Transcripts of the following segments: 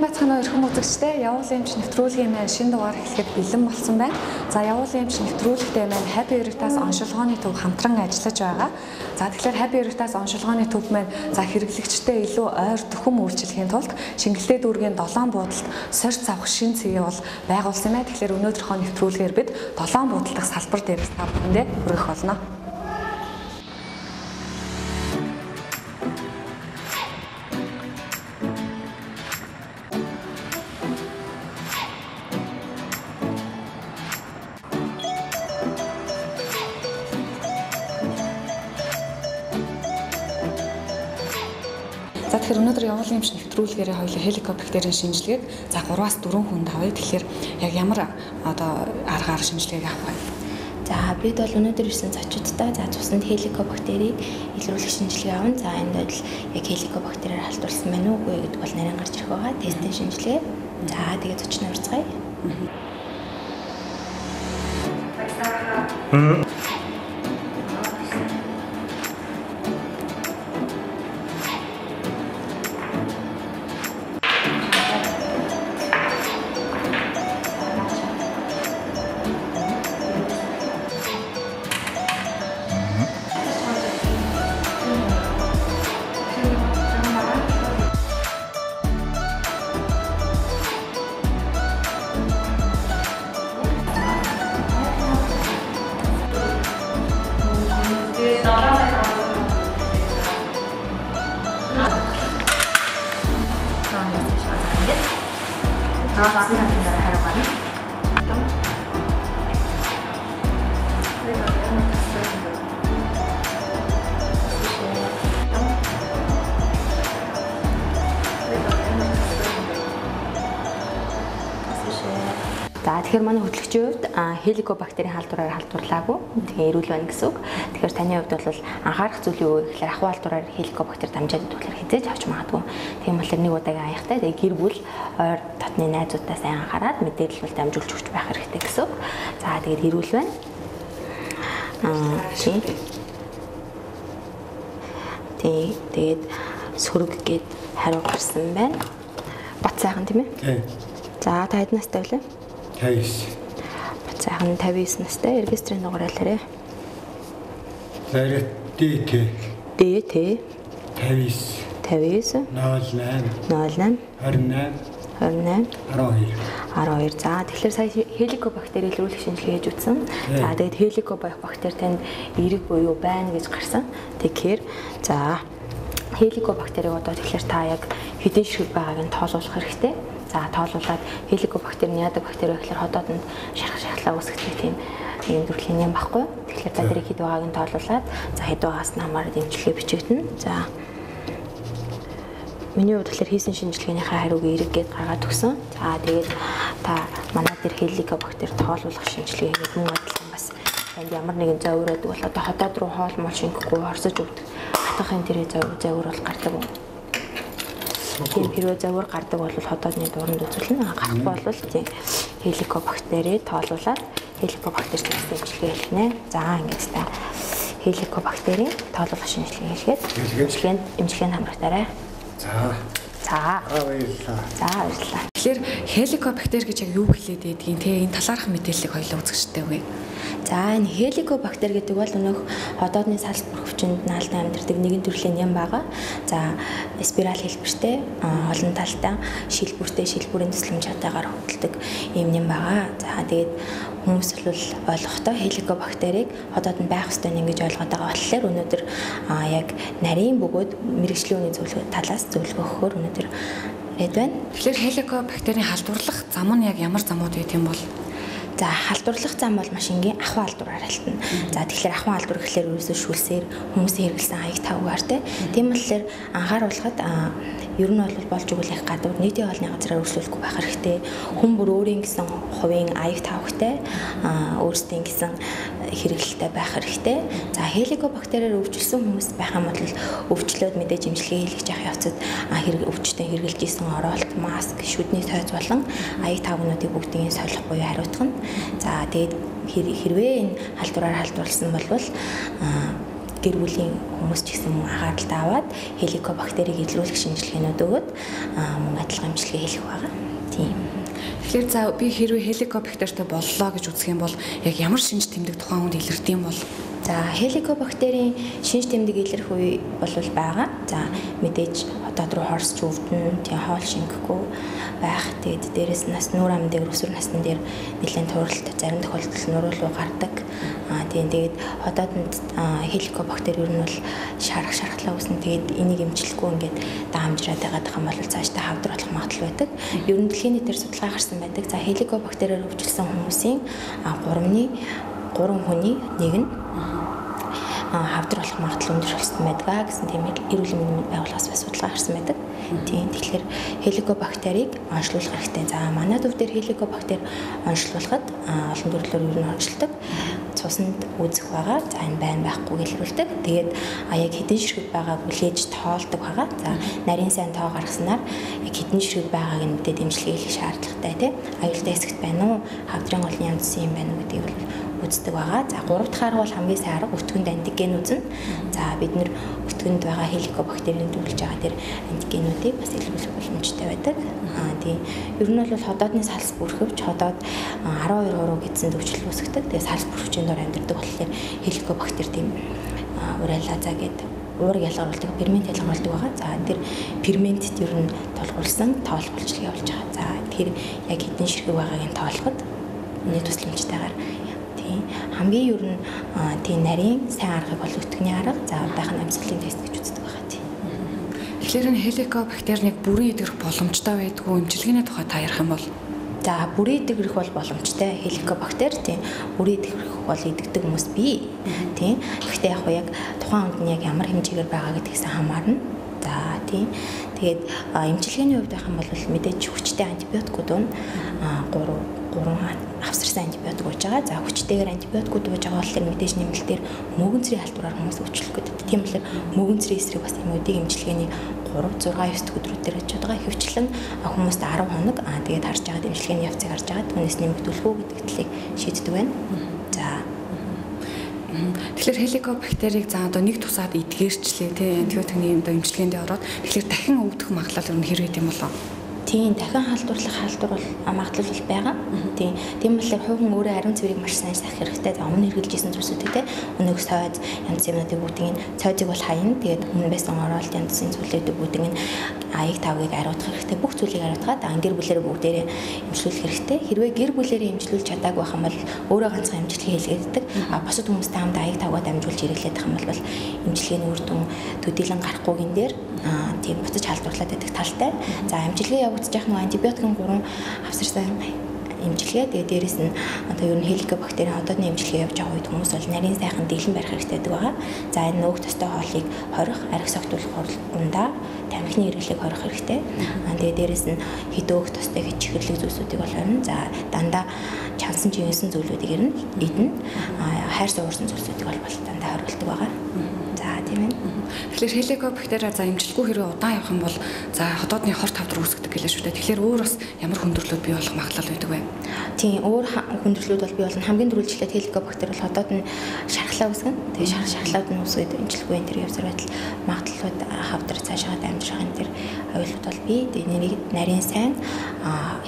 байцгаана уу эрхэм үзэгчдээ явуулын эмч нэвтрүүлгийн маань шинэ дугаар эхлэхэд бэлэн болсон байна. За явуулын эмч нэвтрүүлэгтээ маань Happy Heritage оншилгооны төв хамтран ажиллаж байгаа. За тэгэхээр Happy Heritage оншилгооны төв маань за хэрэглэгчтэй илүү ойр төхөм үйлчлэхийн тулд Шингэлтэй дүүргийн 7 буудалд сорьц авах шинэ цэгээ бол байгуулсан юм байна. Тэгэхээр өнөөдрийнхөө нэвтрүүлгээр бид 7 буудал дахь салбар дээрээс та бүхэндээ хүргэх болно. За тэгэхээр өнөөдөр явуулын эмч нэвтрүүлгээрээ хоёулаа хеликобактерийн шинжилгээг за 3-аас 4 хүнд авъя. Тэгэхээр яг ямар одоо аргаар шинжилгээг авах вэ? За бид бол өнөөдөр ирсэн зочдтой за цуснд хеликобактерийг илрүүлэх шинжилгээ авна. За энэ бол яг хеликобактериар халдварласан байна уугүй гэдэг бол нарийн гарч ирэх байгаа. Тестийн шинжилгээ. За тэгээд зочноо урьцгаая. За тэгэхээр манай хөтлөгчийн хувьд хеликобактерийн халдвараар халдварлаагүй. Тэгээ эрүүл байна гэсэн үг. Тэгэхээр таны хувьд бол анхаарах зүйл юу вэ гэхээр ахуй халдвараар хеликобактер дамжаад идэвхлээр хизээж авч магадгүй. Тийм болохоор нэг удаагийн аяхтай тэгээ гэр бүл ойр дотны найзуудаа сайн анхаарад мэдээлэл бол дамжуулж өгч байх хэрэгтэй гэсэн үг. За тэгээд эрүүл байна. Тэгээд сөрөг гээд хариу гарсан байна. Бат сайхан тийм ээ? За та хэд настай вэ? 59. Сайхан 59 настай регистрийн дугаар хэлээрэй. Зарет ДТ. ДТ 59. 58 08 08 28 28 12. 12. За тэгэхээр сая хеликобактери илрүүлэх шинжилгээ хийж үзсэн. За тэгээд хеликобактер танд эерэг буюу байна гэж гарсан. Тэгэхээр за хеликобактерийг одоо тэгэхээр та яг хэдэн ширхэг байгааг нь тоолуулах хэрэгтэй. За тоолуулаад хеликобактер нь яадаг бактери вэ гэхээр ходоодонд шархлаа үүсгдэг тийм юм төрлийн юм баггүй. Тэгэхээр за тэрийг хэд байгааг нь тоолуулаад за хэд байгаас нь хамаарат эмчилгээ бичигдэнэ. За миний хувьд тэгэхээр хийсэн шинжилгээнийхээ хариуг эерэг гээд гаргаад өгсөн. За тэгээд та манай дээр хеликобактер тоолуулах шинжилгээ хийгээд мөн адилхан бас танд ямар нэгэн зовироод бол одоо ходоод руу хоол мол шингэхгүй орсож өгдөг. Хатгахын тэрий зовир бол гардаг. Тийм хэрвээ зовир гардаг бол ходоодны дууранд үзүүлнэ. Гарахгүй бол тийм хеликобактери тоолуулаад хеликобактер зэрэгтэй эмчилгээ хийлгэнэ. За ингэж та хеликобактерийн тоолуулах шинжилгээ хийлгээд эмчилгээнд хамрагдаарай. За баярлалаа. Тэгэхээр хеликобактер гэж яг юу хэлээд байдгийг те энэ талаарх мэдээллийг хоёулаа үзэгчтэй үгүй. За энэ хеликобактер гэдэг бол өнөөх ходоодны салбар өвчнөд наалдан амьдардаг нэгэн төрлийн нэм байгаа. За спираль хэлбэртэй олон талтай шилбүрийн төслөмж хатаагаар хөдөлдөг ийм нэм байгаа. За тэгээд хүмүүс бол ойлгохдоо хеликобактерийг ходоод нь байх ёстой нэм гэж ойлгоод байгаа болохоор өнөөдөр яг нарийн бөгөөд мэрэгжлийн үний зөвлөгөө талаас зөвлөгөө өгөхөөр өнөөдөр ирээд байна. Тэгэхээр хеликобактерийн халдварлах зам нь яг ямар замууд вэ юм бол? За халдварлах зам бол маш энгийн ахуй халдвараар халтна. За тэгэхээр ахуй халдвар гэхэлэр ерөөсөө шүлсээр хүмүүсийн хэрэглэсэн аяг тавгаар те. Тийм болохоор анхааруулахад ер нь бол болж өгөх гадуур нийтийн хоолны газраар өрсөлдөхгүй байх хэрэгтэй. Хүн бүр өөрийн гэсэн хувийн аяг тавхтай өөрсдийн гэсэн хэрэглэлтэй байх хэрэгтэй. За хеликобактериар өвчлсөн хүмүүс байх юм бол өвчлөөд мэдээж эмчилгээ хийлгэж явах явцад өвчтөд хэрэгжилж исэн оролт, маск, шүдний тойц болон аяг тавгнуудыг бүгдийг солих буюу хариуцах нь. За тэгээд хэрвээ энэ халдвараар халдварласан бол гэр бүлийн хүмүүс ч гэсэн мөн анхааралтай аваад хеликобактерийг илрүүлэх шинжилгээнүүд өгөөд мөн адилхан эмчилгээ хийх байгаа. Тийм. Тэгэхээр за би хэрвээ хеликобактертэй боллоо гэж үзэх юм бол яг ямар шинж тэмдэг тухайн хүнд илэрдэг юм бол? За хеликобактерийн шинж тэмдэг илэрх үе бол байгаа. За мэдээж хотод руу хорсч өвдөн, тийм хоол шингэхгүй байх. Тэгээд дээрэс нь нас нүүр ам дээр өсвөр насны дээр нэлээд тууралт зарим тохиолдолд нуруу руу гардаг. Тийм тэгээд хотодод хеликобактер ер нь бол шархлаа үүснэ. Тэгээд энийг эмчлэхгүй ингээд даамжраад байгаа юм бол цаашдаа хавдар болох магадлал байдаг. Ер нь дэлхийн нийтээр судалгаа гарсан байдаг. За хеликобактерээр өвчлсөн хүмүүсийн 3 хүний нэг нь хавдар болох магадлал өндөр болсон байдаг гэсэн тийм эрүүл мэндийн байгууллагаас бас судалгаа гарсан байдаг. Тийм тэгэхээр хеликобактерийг онцлуулах хэрэгтэй. За манай төв дээр хеликобактер онцлуулахад олон төрлөөр ер нь онцлдог. Цуснд үүсэх байгаа. За энэ байн байхгүй гэлрүүлдэг. Тэгээд яг хэдэн ширхэг байгааг хүлээж тоолдог байгаа. За нарийн сайн тоо гаргаснаар яг хэдэн ширхэг байгааг нь мэдээд эмчилгээ хийх шаардлагатай тийм. Аюултай хэсэгт байна уу? Хавдрын голны янзсан юм байна уу гэдгийг бол үздэг байгаа. За 3 дахь бол хамгийн сайн арга өтгөнд антиген үзнэ. За бид нэр өтгөнд байгаа хеликобактерийн төрүүлж байгаа тэр антигенүүдийг бас илрүүлэх боломжтой байдаг. Тийм. Ер нь бол ходоодны салс бүрхөвч ходоод 12 гэдсэн төвчлөл үүсгдэг. Тэгээ салс бүрхөвчийн дор амьдардаг болохоор хеликобактер тийм урайлазаа гэдэг уурыг ялгаруулдаг фермент ялгаруулдаг байгаа. За тэр ферментэд ер нь тулгуурсан тоолох үйлчилгээ явуулж байгаа. За тэр яг хэдэн ширхэг байгааг нь тоолоход энэ тусламжтайгаар хамгийн ер нь тийм нарийн сайн аргыг бол өтгөний арга за байхын амьсгалын тест гэж үздэг байгаа тийм. Тэгэхээр энэ хеликобактерийг бүрэн идэгрэх боломжтой байдгүй эмчилгээний тухай та ярих юм бол за бүрэн идэгрэх бол боломжтой хеликобактер тийм бүрэн идэгрэх бол идэгдэг хүмүүс бий тийм. Гэхдээ яг тухайн хүнд нь яг ямар хэмжээгээр байгаа гэдгээс хамаарна. За тийм. Тэгээд эмчилгээний хувьд байх юм бол мэдээж хүчтэй антибиотикууд нь 3 авсарсан антибиотик ууж байгаа. За хүчтэйгээр антибиотикууд ууж байгаа болохоор мэдээж нэмэлтээр мөөгөн цэрийн халдвараар хүмүүс уучлах гэдэг. Тийм болохоор мөөгөн цэрийн эсрэг бас эмүүдийн эмчилгээний 3, 6, 9 өдрүүдээр очиод байгаа. Хөвчлэн хүмүүст 10 хоног тэгээд харж байгаа эмчилгээний явцыг харж байгаа. Түүнээс нэмэгдүүлэх үү гэдэг талыг шийддэг байна. За тэгэхээр хеликобактерийг за одоо нэг тусаад эдгээрчлээ тий антибиотикны эмчилгээнд ороод тэгэхээр дахин өвдөх магадлал нь хэрэг юм болоо. Тийм дахин халдварлах халдвар бол магадлал бол байгаа. Тийм болохоор хувийн өөрөө ариун цэврийг маш сайн сахих хэрэгтэй. Өмнө хэрэгжилжсэн зүйлсүүдтэй өнөөг сойд янз юмнуудыг бүгдийг цойдыг бол хаяна. Тэгээд өмнө байсан оролт янз бүрийн зүйлүүдийг бүгдийг аяг тавгийг ариутгах хэрэгтэй. Бүх зүйлийг ариутгаад гэр бүлээрээ бүгдээрээ эмчлүүлэх хэрэгтэй. Хэрвээ гэр бүлээрээ эмчлүүлж чадаагүй байх юм бол өөрөө ганцхан эмчилгээ хийлгээдэг. Бусад хүмүүстэй хамт аяг тавгаа дамжуулж хэрэглэх юм бол эмчилгээний үр дүн төдийлөн гарахгүйн дээр тийм буцаж халдварлаад байдаг талтай. За эмчилгээ явагдаж явах нэг антибиотикын 3 авсарсан эмчилгээ. Тэгээ дээрэс нь одоо ер нь хеликобактерийн ходоодны эмчилгээ явж байгаа үед хүмүүс бол нарийн сайхан дэглэн барих хэрэгтэй байгаа. За энэ нөөг төстэй хоолыг хорих, арх согтуулах ундаа тамхины хэрэглээг хорих хэрэгтэй. Тэгээ дээрэс нь хидөөх төстэй хичгэрлэг зүйлсүүдийг бол хорно. За дандаа чансан жинсэн зүйлүүдийг ер нь идэнэ. Хайр суурсан зүйлсүүдийг бол дандаа хориулдаг байгаа. За тийм ээ. Тэгэхээр хеликобактериа за эмчилгүй хэрэг удаан явах юм бол за ходоодны хорт хавдар үүсгдэг гэлээ шүү дээ. Тэгэхээр өөр бас ямар хүндрэлүүд бий болох магадлал байдаг вэ? Тийм өөр хүндрэлүүд бол бий болно. Хамгийн түрүүлжлээд хеликобактер бол ходоод нь шархлаа үүсгэн. Тэгээ шархлаад нь үүсгээд эмчилгүй энэ төр явсаар байтал магадлалууд хавдар цаашаа дамжих энэ төр аюулууд бол бий. Тэгээ нэрийг нарийн сайн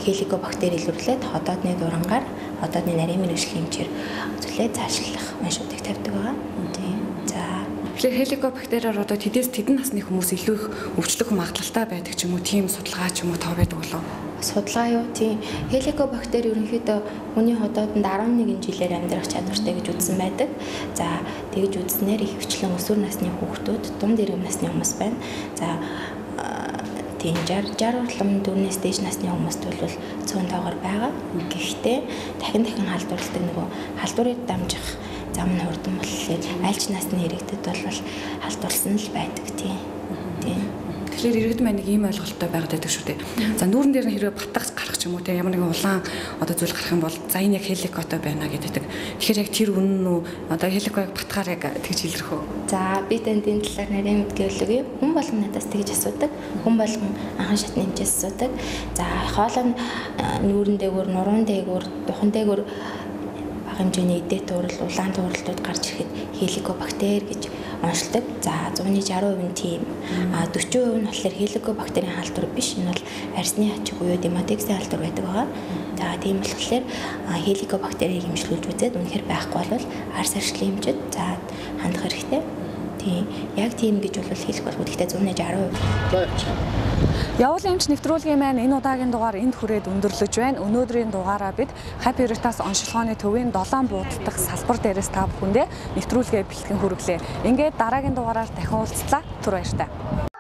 хеликобактер илрүүлээд ходоодны дурангаар ходоодны нарийн мэргэжлийн хэмжээр үзүүлээд цаашлах машуудыг тавьдаг байгаа. Тийм. За тэгэхээр хеликобактериар одоо тэдэн насны хүмүүс илүү их өвчлөх магадлалтай байдаг ч юм уу тийм судалгаа ч юм уу тоо байдаг болов? Судалгаа юу тийм хеликобактер ерөнхийдөө хүний ходоодонд 11 жилээр амьдрах чадвартай гэж үзсэн байдаг. За тэгж үзснээр ихэвчлэн өсвөр насны хүүхдүүд, дунд иргэм насны хүмүүс байна. За тийм 60 орлон дүүнээс дээш насны хүмүүст бол цөөн тоогоор байгаа. Гэхдээ дахин халдварладаг нөгөө халдварыг дамжих зам нь хурдан болохоор аль ч насны иргэдэд бол халдварлсан л байдаг тийм. Тэгэхээр иргэд маань нэг ийм ойлголттой байгаад байдаг шүү дээ. За нүүрэн дээр нь хэрвээ батгах гарах ч юм уу те ямар нэгэн улаан одоо зүйл гарах юм бол за энэ яг хеликотой байна гэдэг. Тэгэхээр яг тэр үнэн үү одоо хеликог батгаар яг тэгж илэрх үү? За би танд энэ талаар нарийн мэдгээ өгье. Хүн болгон надаас тэгж асуудаг. Хүн болгон анхан шатны хэмжээс асуудаг. За хоолой нүүрэн дээгүүр, нуруунд дээгүүр, духан дээгүүр бага хэмжээний эдээ туурал, улаан тууралтууд гарч ирэхэд хеликобактер гэж онцлдог. За 160% нь тийм. 40% нь болохоор хеликобактерийн халдвар биш. Энэ бол арсны ачиг буюу дематексын халдвар байдаг байгаа. За тийм болохоор хеликобактерийг эмчилүүлж үзээд үнэхээр байхгүй бол арс арчлын эмчид за хандах хэрэгтэй. Тийм. Яг тийм гэж бол хэлэх болов. Гэхдээ 160%. Явуулын эмч нэвтрүүлгийн маань энэ удаагийн дугаар энд хүрээд өндөрлөж байна. Өнөөдрийн дугаараа бид Happy Heritage оншилгооны төвийн 7 буудалдах салбар дээрээс та бүхэндээ нэвтрүүлгээ бэлтгэн хүргэлээ. Ингээд дараагийн дугаараар дахин уулзлаа. Түр баяртай.